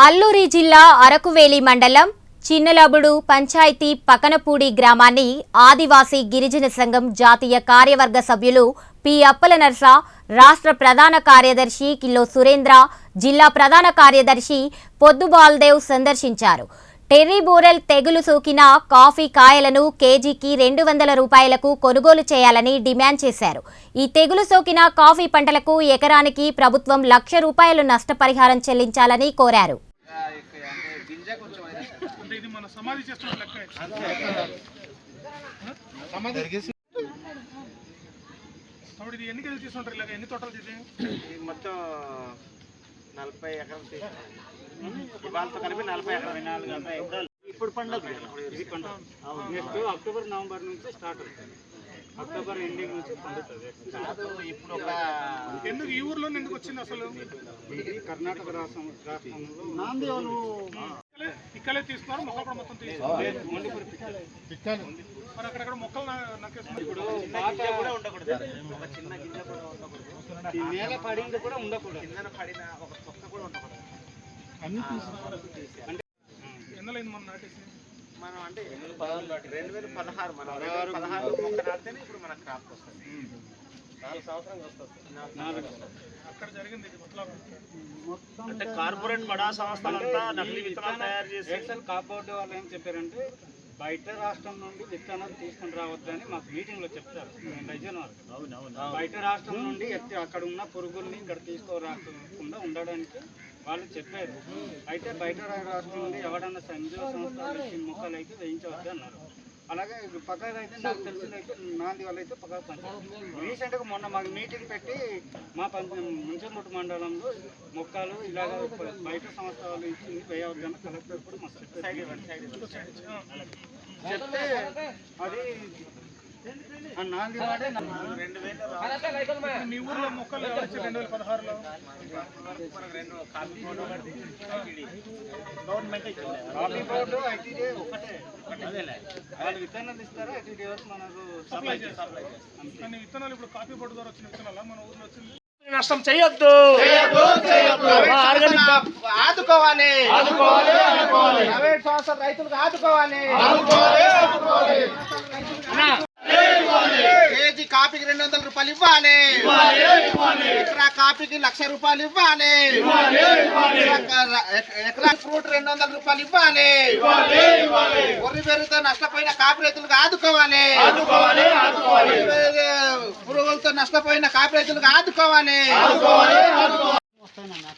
అల్లూరి జిల్లా అరకువేలి మండలం చిన్నలబుడు పంచాయతీ పకనపూడి గ్రామాన్ని ఆదివాసీ గిరిజన సంఘం జాతీయ కార్యవర్గ సభ్యులు పి అప్పలనర్స, రాష్ట్ర ప్రధాన కార్యదర్శి కిల్లో సురేంద్ర, జిల్లా ప్రధాన కార్యదర్శి పొద్దుబాల్దేవ్ సందర్శించారు. టెర్రీ బోరెల్ తెగులు సోకిన కాఫీ కాయలను కేజీకి 200 రూపాయలకు కొనుగోలు చేయాలని డిమాండ్ చేశారు. ఈ తెగులు సోకిన కాఫీ పంటలకు ఎకరానికి ప్రభుత్వం ₹1,00,000 నష్టపరిహారం చెల్లించాలని కోరారు. ఇప్పుడు పండుగ ఇది పండుగ నెక్స్ట్ అక్టోబర్ నవంబర్ నుంచి స్టార్ట్ అవుతుంది. అక్టోబర్ ఎండింగ్ నుంచి పండుతుంది. ఇప్పుడు ఒక ఎందుకు ఈ ఊర్లో ఎందుకు వచ్చింది అసలు? ఇది కర్ణాటక రాష్ట్రంలో నాంది వాళ్ళు పిక్కలే తీసుకున్నారు. మొక్కలు మొత్తం తీసుకున్నారు. మరి అక్కడక్కడ మొక్కలు నక్కేస్తున్నారు. ఇప్పుడు కూడా ఉండకూడదు, ఒక చిన్న గింజ కూడా ఉండకూడదు, ఈ నేల పడింది కూడా ఉండకూడదు, కింద పడిన ఒక తొక్క కూడా ఉండకూడదు. అన్ని అంటే ఎన్నలైంది మనం నాటేసి? మనం అంటే 2016 మనం 2016 మొక్క నాటితేనే ఇప్పుడు మన క్రాప్ వస్తుంది. 4 సంవత్సరాలు వస్తుంది. అక్కడ జరిగింది అంటే కార్పొరేట్ బడా సంస్థలంతా నకిలీ విత్తనాలు తయారు చేసి కాపాడు వాళ్ళు ఏం చెప్పారంటే బయట రాష్ట్రం నుండి విత్తనాలు తీసుకుని రావద్దని మాకు మీటింగ్లో చెప్తారు. బయట రాష్ట్రం నుండి అక్కడ ఉన్న పురుగుల్ని ఇక్కడ తీసుకురాకుండా ఉండడానికి వాళ్ళు చెప్పారు. అయితే బయట రాష్ట్రం నుండి ఎవడన్నా సంజీవ సంస్థలు మొక్కలు అయితే వేయించవద్దు అన్నారు. అలాగే పక్కన అయితే నాకు తెలిసిన అయితే నాంది వాళ్ళు అయితే పక్కన పంచారు. రీసెంట్గా మొన్న మాకు మీటింగ్ పెట్టి మా ముంచంగుట్టు మండలంలో మొక్కలు ఇలాగ బయట సంస్థలు ఇచ్చింది వేయవద్దన్న కలెక్టర్ కూడా మాకు చెప్తే అది నాంది మాట 2000 మీ ఊర్లో మొక్కలు 2016లో గవర్నమెంట్ కాఫీ బోర్డు ఐటీడీ ఒకటే వాళ్ళు విత్తనాలు ఇస్తారా? ఐటీడీ వారు మనకు సప్లై చేస్తారు. కానీ విత్తనాలు ఇప్పుడు కాఫీ బోర్డు ద్వారా వచ్చిన విత్తనాలు మన ఊర్లో వచ్చింది. నష్టం చేయొద్దు, ఆదుకోవాలి, ప్రైవేట్ సంస్థ రైతులకు ఆదుకోవాలి. కేజీ కాఫీకి 200 రూపాయలు ఇవ్వాలి, ఎకరా కాఫీకి ₹1,00,000 ఇవ్వాలి, ఎకరా ఫ్రూట్ 200 రూపాయలు ఇవ్వాలి. వరి పెరుగుతో నష్టపోయిన కాఫీ రైతులకు ఆదుకోవాలి, పురుగులతో నష్టపోయిన కాఫీ రైతులకు ఆదుకోవాలి.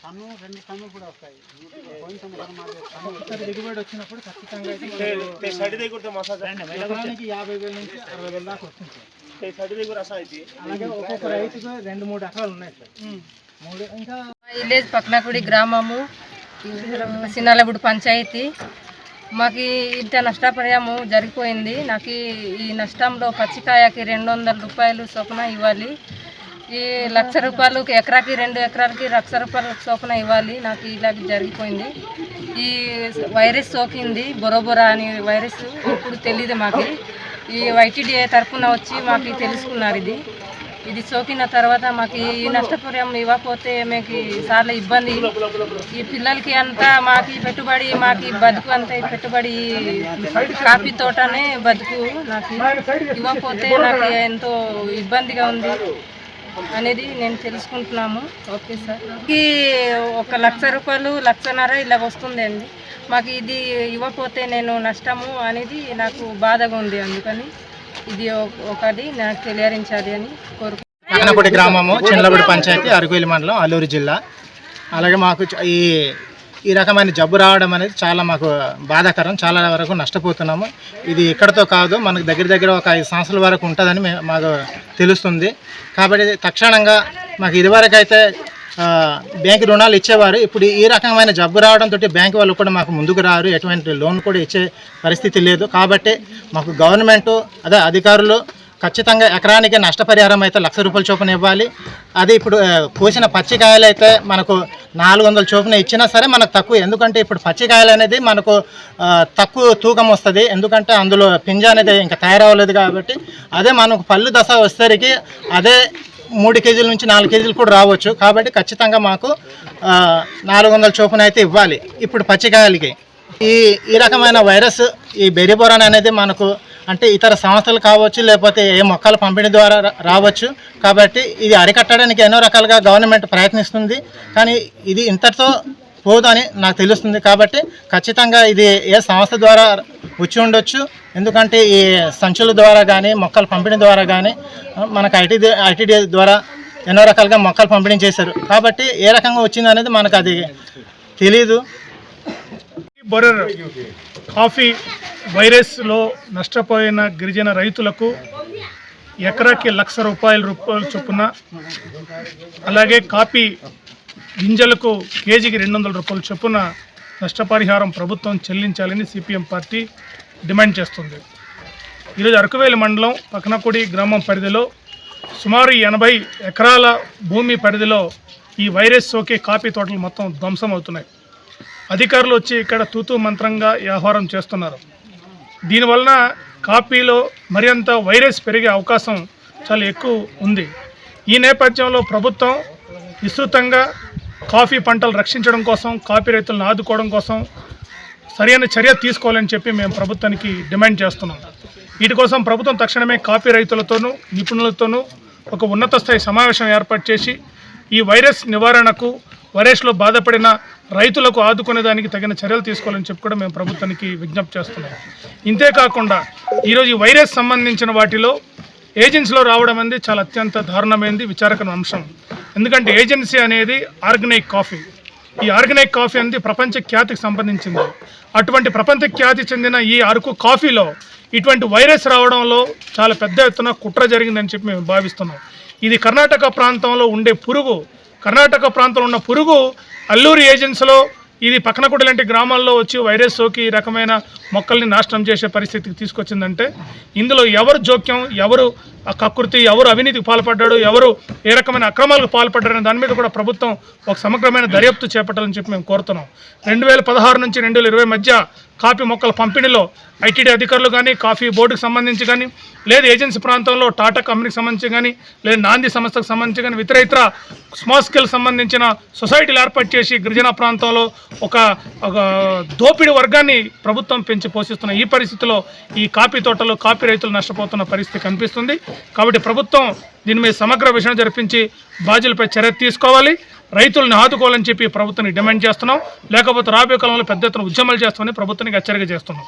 టన్ను 2 టన్నులు కూడా వస్తాయి. దిగుబడి వచ్చినప్పుడు ఖచ్చితంగా ఎకరానికి 50,000 నుంచి 60,000 దాకా వస్తుంది. అలాగే ఒక్కొక్క రైతుకు 2-3 ఎకరాలు ఉన్నాయి సార్. ఇంకా విలేజ్ పక్నపూడి గ్రామము, చిన్నలబుడు పంచాయతీ. మాకు ఇంత నష్టపరిహారం జరిగిపోయింది. నాకు ఈ నష్టంలో పచ్చికాయకి 200 రూపాయలు చొప్పున ఇవ్వాలి. ఈ ₹1,00,000 ఎకరాకి 2 ఎకరాలకి ₹1,00,000 చొప్పున ఇవ్వాలి. నాకు ఇలాగ జరిగిపోయింది. ఈ వైరస్ సోకింది, బొరబొర అని వైరస్. ఇప్పుడు తెలియదు మాకు. ఈ వైటీడీ తరఫున వచ్చి మాకు తెలుసుకున్నారు. ఇది సోకిన తర్వాత మాకు ఈ నష్టపరిహారం ఇవ్వకపోతే మాకు చాలా ఇబ్బంది. ఈ పిల్లలకి అంతా మాకు పెట్టుబడి, మాకు బతుకు అంతా పెట్టుబడి కాఫీ తోటనే బతుకు. నాకు ఇవ్వకపోతే నాకు ఎంతో ఇబ్బందిగా ఉంది అనేది నేను తెలుసుకుంటున్నాము. ఓకే సార్, ఈ ₹1,00,000 1,50,000 ఇలా వస్తుందండి. మాకు ఇది ఇవ్వకపోతే నేను నష్టము అనేది నాకు బాధగా ఉంది. అందుకని ఇది ఒకటి నాకు తెలియరించాలి అని కోరుకుంటున్నాను. పకనపూడి గ్రామము, చిన్నలబుడు పంచాయతీ, అరకువేలి మండలం, అల్లూరు జిల్లా. అలాగే మాకు ఈ రకమైన జబ్బు రావడం అనేది చాలా మాకు బాధాకరం. చాలా వరకు నష్టపోతున్నాము. ఇది ఇక్కడతో కాదు, మనకు దగ్గర ఒక 5 సంవత్సరాల వరకు ఉంటుందని మాకు తెలుస్తుంది. కాబట్టి తక్షణంగా మాకు ఇదివరకు అయితే బ్యాంకు రుణాలు ఇచ్చేవారు. ఇప్పుడు ఈ రకమైన జబ్బు రావడంతో బ్యాంకు వాళ్ళు కూడా మాకు ముందుకు రారు, ఎటువంటి లోన్ కూడా ఇచ్చే పరిస్థితి లేదు. కాబట్టి మాకు గవర్నమెంటు అధికారులు ఖచ్చితంగా ఎకరానికి నష్టపరిహారం అయితే ₹1,00,000 చొప్పున ఇవ్వాలి. అది ఇప్పుడు కోసిన పచ్చికాయలు అయితే మనకు 400 చొప్పున ఇచ్చినా సరే మనకు తక్కువ. ఎందుకంటే ఇప్పుడు పచ్చికాయలు అనేది మనకు తక్కువ తూకం వస్తుంది. ఎందుకంటే అందులో పింజ అనేది ఇంకా తయారవ్వలేదు. కాబట్టి అదే మనకు పళ్ళు దశ వచ్చేసరికి అదే 3 కేజీల నుంచి 4 కేజీలు కూడా రావచ్చు. కాబట్టి ఖచ్చితంగా మాకు 400 చొప్పున అయితే ఇవ్వాలి. ఇప్పుడు పచ్చికాయలకి ఈ రకమైన వైరస్ ఈ బెర్రీబోరాన్ అనేది మనకు అంటే ఇతర సంస్థలు కావచ్చు, లేకపోతే ఏ మొక్కల పంపిణీ ద్వారా రావచ్చు. కాబట్టి ఇది అరికట్టడానికి ఎన్నో రకాలుగా గవర్నమెంట్ ప్రయత్నిస్తుంది. కానీ ఇది ఇంతటితో పోదని నాకు తెలుస్తుంది. కాబట్టి ఖచ్చితంగా ఇది ఏ సంస్థ ద్వారా వచ్చి ఉండొచ్చు. ఎందుకంటే ఈ సంచుల ద్వారా కానీ మొక్కల పంపిణీ ద్వారా కానీ మనకు ఐటీడీ ద్వారా ఎన్నో రకాలుగా మొక్కలు పంపిణీ చేశారు. కాబట్టి ఏ రకంగా వచ్చింది అనేది మనకు అది తెలీదు. బొరర్ కాఫీ వైరస్లో నష్టపోయిన గిరిజన రైతులకు ఎకరాకి ₹1,00,000 చొప్పున, అలాగే కాఫీ గింజలకు కేజీకి ₹200 చొప్పున నష్టపరిహారం ప్రభుత్వం చెల్లించాలని సిపిఎం పార్టీ డిమాండ్ చేస్తుంది. ఈరోజు అరకువేలి మండలం పకనపూడి గ్రామం పరిధిలో సుమారు 80 ఎకరాల భూమి పరిధిలో ఈ వైరస్ సోకే కాఫీ తోటలు మొత్తం ధ్వంసం అవుతున్నాయి. అధికారులు వచ్చి ఇక్కడ తూతూ మంత్రంగా వ్యవహారం చేస్తున్నారు. దీనివలన కాఫీలో మరింత వైరస్ పెరిగే అవకాశం చాలా ఎక్కువ ఉంది. ఈ నేపథ్యంలో ప్రభుత్వం విస్తృతంగా కాఫీ పంటలు రక్షించడం కోసం, కాఫీ రైతులను ఆదుకోవడం కోసం సరైన చర్య తీసుకోవాలని చెప్పి మేము ప్రభుత్వానికి డిమాండ్ చేస్తున్నాం. వీటి కోసం ప్రభుత్వం తక్షణమే కాఫీ రైతులతోనూ నిపుణులతోనూ ఒక ఉన్నత స్థాయి సమావేశం ఏర్పాటు చేసి ఈ వైరస్ నివారణకు, వైరస్లో బాధపడిన రైతులకు ఆదుకునేదానికి తగిన చర్యలు తీసుకోవాలని చెప్పి కూడా మేము ప్రభుత్వానికి విజ్ఞప్తి చేస్తున్నాం. ఇంతేకాకుండా ఈరోజు ఈ వైరస్ సంబంధించిన వాటిలో ఏజెన్సీలో రావడం అనేది చాలా అత్యంత దారుణమైనది, విచారకరమైన అంశం. ఎందుకంటే ఏజెన్సీ అనేది ఆర్గానిక్ కాఫీ. ఈ ఆర్గానిక్ కాఫీ అనేది ప్రపంచ ఖ్యాతికి సంబంధించింది. అటువంటి ప్రపంచ ఖ్యాతి చెందిన ఈ అరకు కాఫీలో ఇటువంటి వైరస్ రావడంలో చాలా పెద్ద ఎత్తున కుట్ర జరిగిందని చెప్పి మేము భావిస్తున్నాం. ఇది కర్ణాటక ప్రాంతంలో ఉండే పురుగు, కర్ణాటక ప్రాంతంలో ఉన్న పురుగు అల్లూరి ఏజెన్సీలో ఇది పక్కనకుడి లాంటి గ్రామాల్లో వచ్చి వైరస్ సోకి ఈ రకమైన మొక్కల్ని నాశనం చేసే పరిస్థితికి తీసుకొచ్చిందంటే ఇందులో ఎవరు జోక్యం, ఎవరు కకృతి, ఎవరు అవినీతికి పాల్పడ్డాడు, ఎవరు ఏ రకమైన అక్రమాలకు పాల్పడ్డారనే దాని మీద కూడా ప్రభుత్వం ఒక సమగ్రమైన దర్యాప్తు చేపట్టాలని చెప్పి మేము కోరుతున్నాం. 2016 నుంచి 2020 మధ్య కాఫీ మొక్కల పంపిణీలో ఐటీడీ అధికారులు కానీ, కాఫీ బోర్డుకు సంబంధించి కానీ, లేదా ఏజెన్సీ ప్రాంతంలో టాటా కంపెనీకి సంబంధించి కానీ, లేదా నాంది సంస్థకు సంబంధించి కానీ ఇతర స్మాల్ స్కేల్ సంబంధించిన సొసైటీలు ఏర్పాటు చేసి గిరిజన ప్రాంతంలో ఒక దోపిడీ వర్గాన్ని ప్రభుత్వం పెంచి పోషిస్తున్న ఈ పరిస్థితిలో ఈ కాఫీ తోటలు, కాఫీ రైతులు నష్టపోతున్న పరిస్థితి కనిపిస్తుంది. కాబట్టి ప్రభుత్వం దీని మీద సమగ్ర విషయం జరిపించి బాధ్యులపై చర్య తీసుకోవాలి, రైతులను ఆదుకోవాలని చెప్పి ప్రభుత్వానికి డిమాండ్ చేస్తున్నాం. లేకపోతే రాబోయే కాలంలో పెద్ద ఎత్తున ఉద్యమాలు చేస్తామని ప్రభుత్వానికి హెచ్చరిక చేస్తున్నాం.